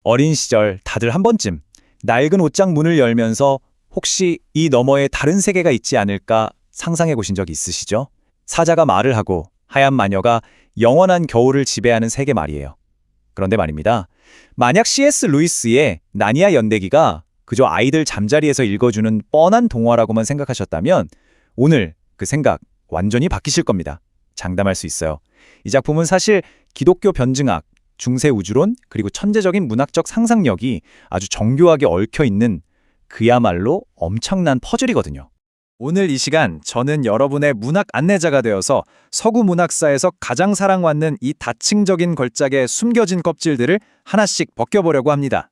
어린 시절 다들 한 번쯤 낡은 옷장 문을 열면서 혹시 이 너머에 다른 세계가 있지 않을까 상상해 보신 적 있으시죠? 사자가 말을 하고 하얀 마녀가 영원한 겨울을 지배하는 세계 말이에요. 그런데 말입니다. 만약 C.S. 루이스의 나니아 연대기가 그저 아이들 잠자리에서 읽어주는 뻔한 동화라고만 생각하셨다면 오늘 그 생각 완전히 바뀌실 겁니다. 장담할 수 있어요. 이 작품은 사실 기독교 변증학, 중세 우주론, 그리고 천재적인 문학적 상상력이 아주 정교하게 얽혀있는 그야말로 엄청난 퍼즐이거든요. 오늘 이 시간 저는 여러분의 문학 안내자가 되어서 서구 문학사에서 가장 사랑받는 이 다층적인 걸작의 숨겨진 껍질들을 하나씩 벗겨보려고 합니다.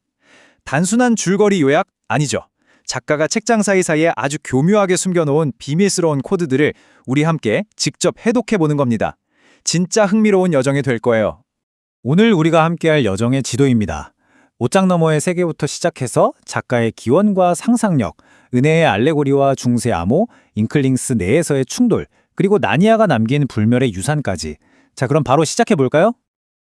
단순한 줄거리 요약 아니죠. 작가가 책장 사이사이에 아주 교묘하게 숨겨놓은 비밀스러운 코드들을 우리 함께 직접 해독해보는 겁니다. 진짜 흥미로운 여정이 될 거예요. 오늘 우리가 함께할 여정의 지도입니다. 옷장 너머의 세계부터 시작해서 작가의 기원과 상상력, 은혜의 알레고리와 중세 암호, 잉클링스 내에서의 충돌, 그리고 나니아가 남긴 불멸의 유산까지. 자, 그럼 바로 시작해볼까요?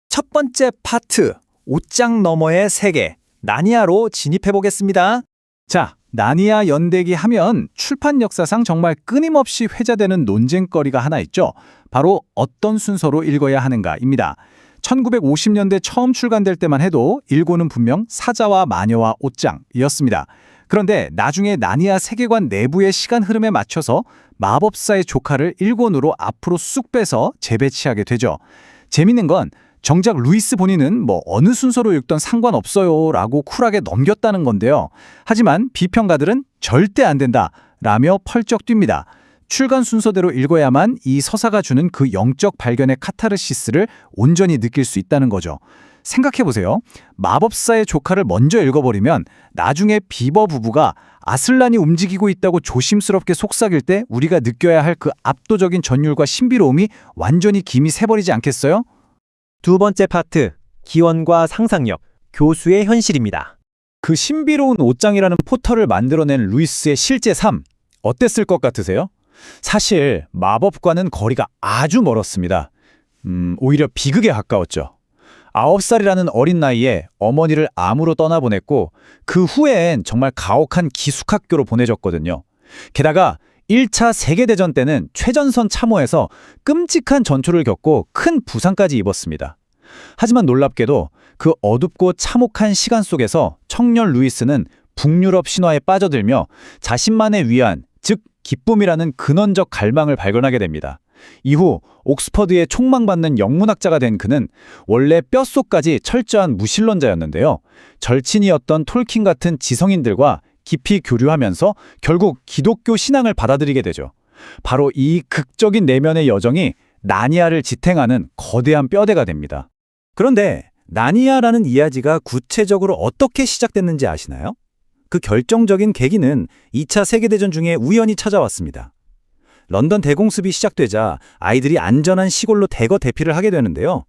첫 번째 파트, 옷장 너머의 세계, 나니아로 진입해보겠습니다. 자, 나니아 연대기 하면 출판 역사상 정말 끊임없이 회자되는 논쟁거리가 하나 있죠. 바로 어떤 순서로 읽어야 하는가입니다. 1950년대 처음 출간될 때만 해도 일고는 분명 사자와 마녀와 옷장이었습니다. 그런데 나중에 나니아 세계관 내부의 시간 흐름에 맞춰서 마법사의 조카를 1권으로 앞으로 쑥 빼서 재배치하게 되죠. 재밌는 건 정작 루이스 본인은 어느 순서로 읽던 상관없어요 라고 쿨하게 넘겼다는 건데요. 하지만 비평가들은 절대 안 된다 라며 펄쩍 뜁니다. 출간 순서대로 읽어야만 이 서사가 주는 그 영적 발견의 카타르시스를 온전히 느낄 수 있다는 거죠. 생각해보세요. 마법사의 조카를 먼저 읽어버리면 나중에 비버 부부가 아슬란이 움직이고 있다고 조심스럽게 속삭일 때 우리가 느껴야 할 그 압도적인 전율과 신비로움이 완전히 김이 새버리지 않겠어요? 두 번째 파트, 기원과 상상력, 교수의 현실입니다. 그 신비로운 옷장이라는 포털을 만들어낸 루이스의 실제 삶, 어땠을 것 같으세요? 사실 마법과는 거리가 아주 멀었습니다. 오히려 비극에 가까웠죠. 9살이라는 어린 나이에 어머니를 암으로 떠나보냈고 그 후엔 정말 가혹한 기숙학교로 보내졌거든요. 게다가 1차 세계대전 때는 최전선 참호에서 끔찍한 전초를 겪고 큰 부상까지 입었습니다. 하지만 놀랍게도 그 어둡고 참혹한 시간 속에서 청년 루이스는 북유럽 신화에 빠져들며 자신만의 위안, 즉 기쁨이라는 근원적 갈망을 발견하게 됩니다. 이후 옥스퍼드에 촉망받는 영문학자가 된 그는 원래 뼛속까지 철저한 무신론자였는데요. 절친이었던 톨킨 같은 지성인들과 깊이 교류하면서 결국 기독교 신앙을 받아들이게 되죠. 바로 이 극적인 내면의 여정이 나니아를 지탱하는 거대한 뼈대가 됩니다. 그런데 나니아라는 이야기가 구체적으로 어떻게 시작됐는지 아시나요? 그 결정적인 계기는 2차 세계대전 중에 우연히 찾아왔습니다. 런던 대공습이 시작되자 아이들이 안전한 시골로 대거 대피를 하게 되는데요.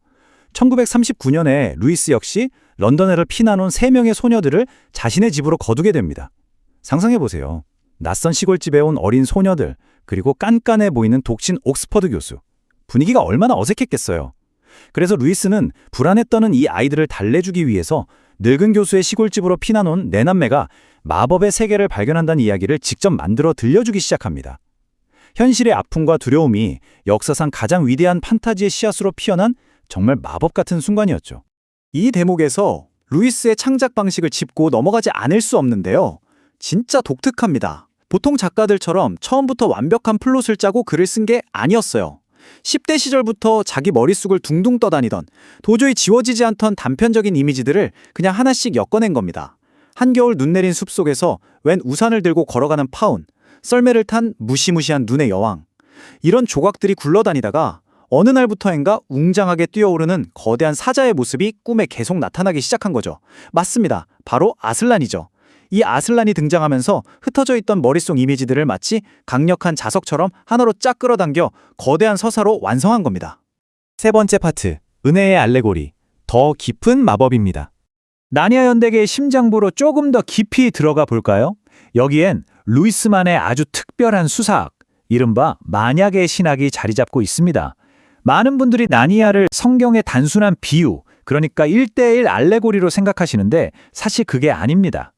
1939년에 루이스 역시 런던에를 피난온 3명의 소녀들을 자신의 집으로 거두게 됩니다. 상상해보세요. 낯선 시골집에 온 어린 소녀들, 그리고 깐깐해 보이는 독신 옥스퍼드 교수. 분위기가 얼마나 어색했겠어요. 그래서 루이스는 불안에 떠는 이 아이들을 달래주기 위해서 늙은 교수의 시골집으로 피난온 네 남매가 마법의 세계를 발견한다는 이야기를 직접 만들어 들려주기 시작합니다. 현실의 아픔과 두려움이 역사상 가장 위대한 판타지의 씨앗으로 피어난 정말 마법 같은 순간이었죠. 이 대목에서 루이스의 창작 방식을 짚고 넘어가지 않을 수 없는데요. 진짜 독특합니다. 보통 작가들처럼 처음부터 완벽한 플롯을 짜고 글을 쓴 게 아니었어요. 10대 시절부터 자기 머릿속을 둥둥 떠다니던 도저히 지워지지 않던 단편적인 이미지들을 그냥 하나씩 엮어낸 겁니다. 한겨울 눈 내린 숲속에서 웬 우산을 들고 걸어가는 파운, 썰매를 탄 무시무시한 눈의 여왕. 이런 조각들이 굴러다니다가 어느 날부터인가 웅장하게 뛰어오르는 거대한 사자의 모습이 꿈에 계속 나타나기 시작한 거죠. 맞습니다. 바로 아슬란이죠. 이 아슬란이 등장하면서 흩어져 있던 머릿속 이미지들을 마치 강력한 자석처럼 하나로 쫙 끌어당겨 거대한 서사로 완성한 겁니다. 세 번째 파트, 은혜의 알레고리, 더 깊은 마법입니다. 나니아 연대계의 심장부로 조금 더 깊이 들어가 볼까요? 여기엔 루이스만의 아주 특별한 수사학, 이른바 만약의 신학이 자리 잡고 있습니다. 많은 분들이 나니아를 성경의 단순한 비유, 그러니까 1대1 알레고리로 생각하시는데 사실 그게 아닙니다.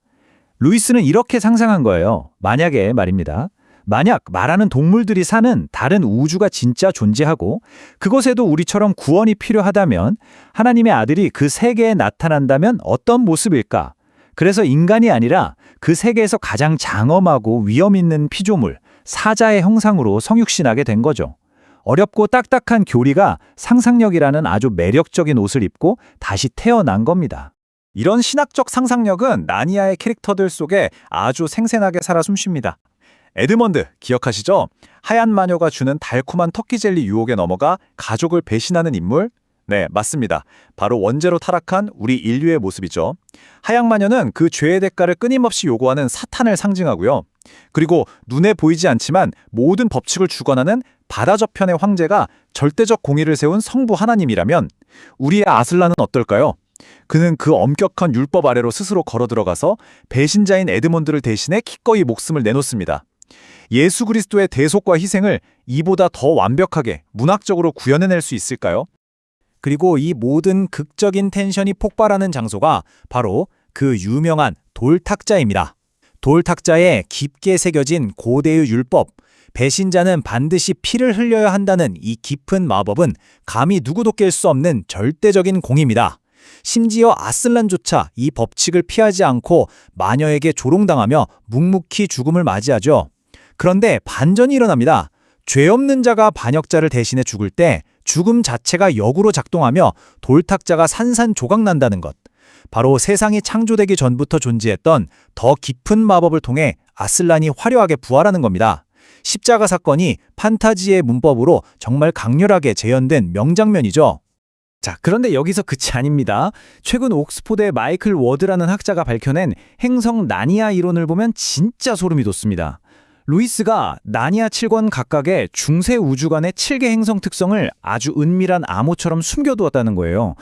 루이스는 이렇게 상상한 거예요. 만약에 말입니다. 만약 말하는 동물들이 사는 다른 우주가 진짜 존재하고 그곳에도 우리처럼 구원이 필요하다면 하나님의 아들이 그 세계에 나타난다면 어떤 모습일까? 그래서 인간이 아니라 그 세계에서 가장 장엄하고 위험 있는 피조물, 사자의 형상으로 성육신하게 된 거죠. 어렵고 딱딱한 교리가 상상력이라는 아주 매력적인 옷을 입고 다시 태어난 겁니다. 이런 신학적 상상력은 나니아의 캐릭터들 속에 아주 생생하게 살아 숨쉽니다. 에드먼드 기억하시죠? 하얀 마녀가 주는 달콤한 터키 젤리 유혹에 넘어가 가족을 배신하는 인물? 네, 맞습니다. 바로 원죄로 타락한 우리 인류의 모습이죠. 하얀 마녀는 그 죄의 대가를 끊임없이 요구하는 사탄을 상징하고요. 그리고 눈에 보이지 않지만 모든 법칙을 주관하는 바다 저편의 황제가 절대적 공의를 세운 성부 하나님이라면 우리의 아슬란은 어떨까요? 그는 그 엄격한 율법 아래로 스스로 걸어 들어가서 배신자인 에드먼드를 대신해 기꺼이 목숨을 내놓습니다. 예수 그리스도의 대속과 희생을 이보다 더 완벽하게 문학적으로 구현해낼 수 있을까요? 그리고 이 모든 극적인 텐션이 폭발하는 장소가 바로 그 유명한 돌탁자입니다. 돌탁자에 깊게 새겨진 고대의 율법, 배신자는 반드시 피를 흘려야 한다는 이 깊은 마법은 감히 누구도 깰 수 없는 절대적인 공입니다. 심지어 아슬란조차 이 법칙을 피하지 않고 마녀에게 조롱당하며 묵묵히 죽음을 맞이하죠. 그런데 반전이 일어납니다. 죄 없는 자가 반역자를 대신해 죽을 때 죽음 자체가 역으로 작동하며 돌탁자가 산산조각난다는 것. 바로 세상이 창조되기 전부터 존재했던 더 깊은 마법을 통해 아슬란이 화려하게 부활하는 겁니다. 십자가 사건이 판타지의 문법으로 정말 강렬하게 재현된 명장면이죠. 자, 그런데 여기서 끝이 아닙니다. 최근 옥스포드의 마이클 워드라는 학자가 밝혀낸 행성 나니아 이론을 보면 진짜 소름이 돋습니다. 루이스가 나니아 7권 각각의 중세 우주관의 7개 행성 특성을 아주 은밀한 암호처럼 숨겨두었다는 거예요.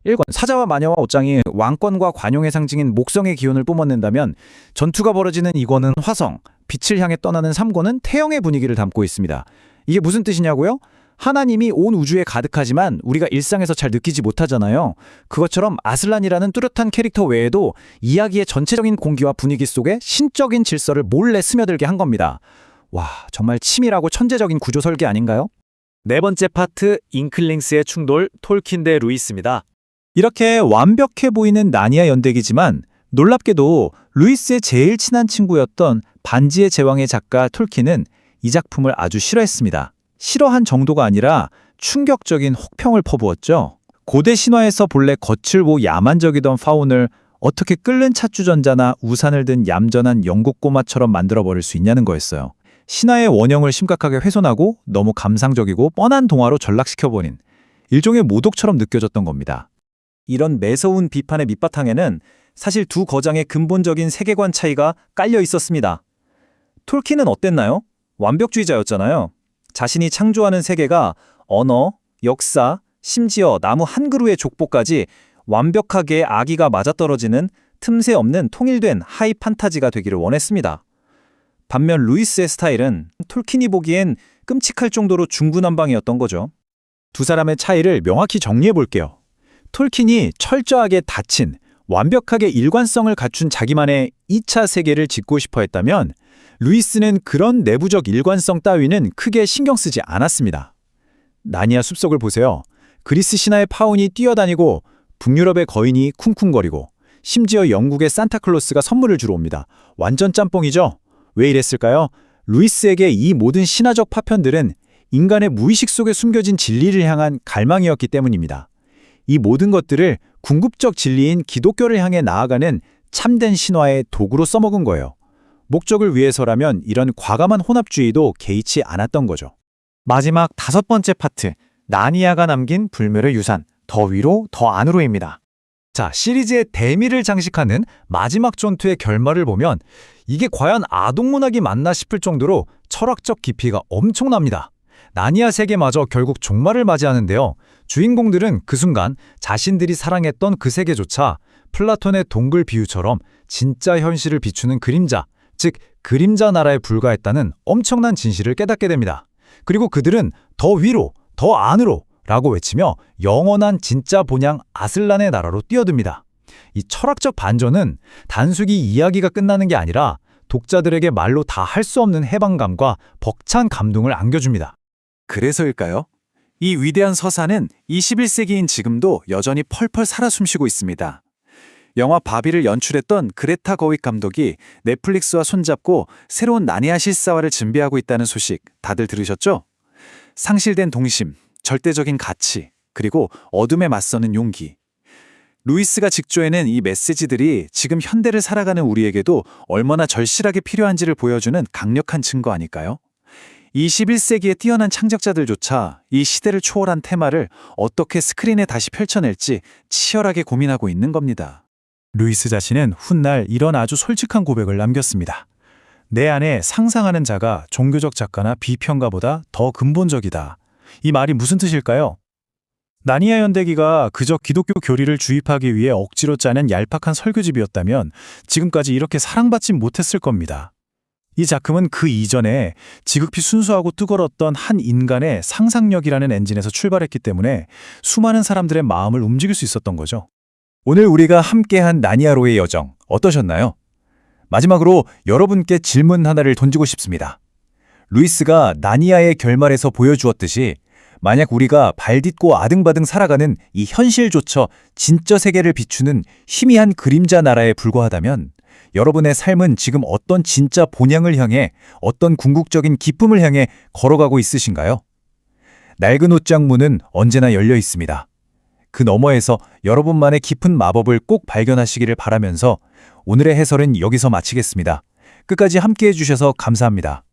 1권 사자와 마녀와 옷장이 왕권과 관용의 상징인 목성의 기운을 뿜어낸다면 전투가 벌어지는 2권은 화성, 빛을 향해 떠나는 3권은 태영의 분위기를 담고 있습니다. 이게 무슨 뜻이냐고요? 하나님이 온 우주에 가득하지만 우리가 일상에서 잘 느끼지 못하잖아요. 그것처럼 아슬란이라는 뚜렷한 캐릭터 외에도 이야기의 전체적인 공기와 분위기 속에 신적인 질서를 몰래 스며들게 한 겁니다. 와, 정말 치밀하고 천재적인 구조 설계 아닌가요? 네 번째 파트, 잉클링스의 충돌, 톨킨 대 루이스입니다. 이렇게 완벽해 보이는 나니아 연대기지만 놀랍게도 루이스의 제일 친한 친구였던 반지의 제왕의 작가 톨킨은 이 작품을 아주 싫어했습니다. 싫어한 정도가 아니라 충격적인 혹평을 퍼부었죠. 고대 신화에서 본래 거칠고 야만적이던 파운을 어떻게 끓는 찻주전자나 우산을 든 얌전한 영국 꼬마처럼 만들어버릴 수 있냐는 거였어요. 신화의 원형을 심각하게 훼손하고 너무 감상적이고 뻔한 동화로 전락시켜버린 일종의 모독처럼 느껴졌던 겁니다. 이런 매서운 비판의 밑바탕에는 사실 두 거장의 근본적인 세계관 차이가 깔려 있었습니다. 톨킨은 어땠나요? 완벽주의자였잖아요. 자신이 창조하는 세계가 언어, 역사, 심지어 나무 한 그루의 족보까지 완벽하게 아기가 맞아떨어지는 틈새 없는 통일된 하이 판타지가 되기를 원했습니다. 반면 루이스의 스타일은 톨킨이 보기엔 끔찍할 정도로 중구난방이었던 거죠. 두 사람의 차이를 명확히 정리해 볼게요. 톨킨이 철저하게 닫힌, 완벽하게 일관성을 갖춘 자기만의 2차 세계를 짓고 싶어 했다면 루이스는 그런 내부적 일관성 따위는 크게 신경 쓰지 않았습니다. 나니아 숲속을 보세요. 그리스 신화의 파운이 뛰어다니고 북유럽의 거인이 쿵쿵거리고 심지어 영국의 산타클로스가 선물을 주러 옵니다. 완전 짬뽕이죠? 왜 이랬을까요? 루이스에게 이 모든 신화적 파편들은 인간의 무의식 속에 숨겨진 진리를 향한 갈망이었기 때문입니다. 이 모든 것들을 궁극적 진리인 기독교를 향해 나아가는 참된 신화의 도구로 써먹은 거예요. 목적을 위해서라면 이런 과감한 혼합주의도 개의치 않았던 거죠. 마지막 5번째 파트, 나니아가 남긴 불멸의 유산, 더 위로 더 안으로입니다. 자, 시리즈의 대미를 장식하는 마지막 전투의 결말을 보면 이게 과연 아동문학이 맞나 싶을 정도로 철학적 깊이가 엄청납니다. 나니아 세계마저 결국 종말을 맞이하는데요. 주인공들은 그 순간 자신들이 사랑했던 그 세계조차 플라톤의 동굴 비유처럼 진짜 현실을 비추는 그림자, 즉 그림자 나라에 불과했다는 엄청난 진실을 깨닫게 됩니다. 그리고 그들은 더 위로, 더 안으로 라고 외치며 영원한 진짜 본향 아슬란의 나라로 뛰어듭니다. 이 철학적 반전은 단순히 이야기가 끝나는 게 아니라 독자들에게 말로 다 할 수 없는 해방감과 벅찬 감동을 안겨줍니다. 그래서일까요? 이 위대한 서사는 21세기인 지금도 여전히 펄펄 살아 숨쉬고 있습니다. 영화 바비를 연출했던 그레타 거윅 감독이 넷플릭스와 손잡고 새로운 나니아 실사화를 준비하고 있다는 소식 다들 들으셨죠? 상실된 동심, 절대적인 가치, 그리고 어둠에 맞서는 용기. 루이스가 직조해낸 이 메시지들이 지금 현대를 살아가는 우리에게도 얼마나 절실하게 필요한지를 보여주는 강력한 증거 아닐까요? 21세기의 뛰어난 창작자들조차 이 시대를 초월한 테마를 어떻게 스크린에 다시 펼쳐낼지 치열하게 고민하고 있는 겁니다. 루이스 자신은 훗날 이런 아주 솔직한 고백을 남겼습니다. 내 안에 상상하는 자가 종교적 작가나 비평가보다 더 근본적이다. 이 말이 무슨 뜻일까요? 나니아 연대기가 그저 기독교 교리를 주입하기 위해 억지로 짜낸 얄팍한 설교집이었다면 지금까지 이렇게 사랑받지 못했을 겁니다. 이 작품은 그 이전에 지극히 순수하고 뜨거웠던 한 인간의 상상력이라는 엔진에서 출발했기 때문에 수많은 사람들의 마음을 움직일 수 있었던 거죠. 오늘 우리가 함께한 나니아로의 여정 어떠셨나요? 마지막으로 여러분께 질문 하나를 던지고 싶습니다. 루이스가 나니아의 결말에서 보여주었듯이 만약 우리가 발딛고 아등바등 살아가는 이 현실조차 진짜 세계를 비추는 희미한 그림자 나라에 불과하다면 여러분의 삶은 지금 어떤 진짜 본향을 향해 어떤 궁극적인 기쁨을 향해 걸어가고 있으신가요? 낡은 옷장 문은 언제나 열려 있습니다. 그 너머에서 여러분만의 깊은 마법을 꼭 발견하시기를 바라면서 오늘의 해설은 여기서 마치겠습니다. 끝까지 함께해 주셔서 감사합니다.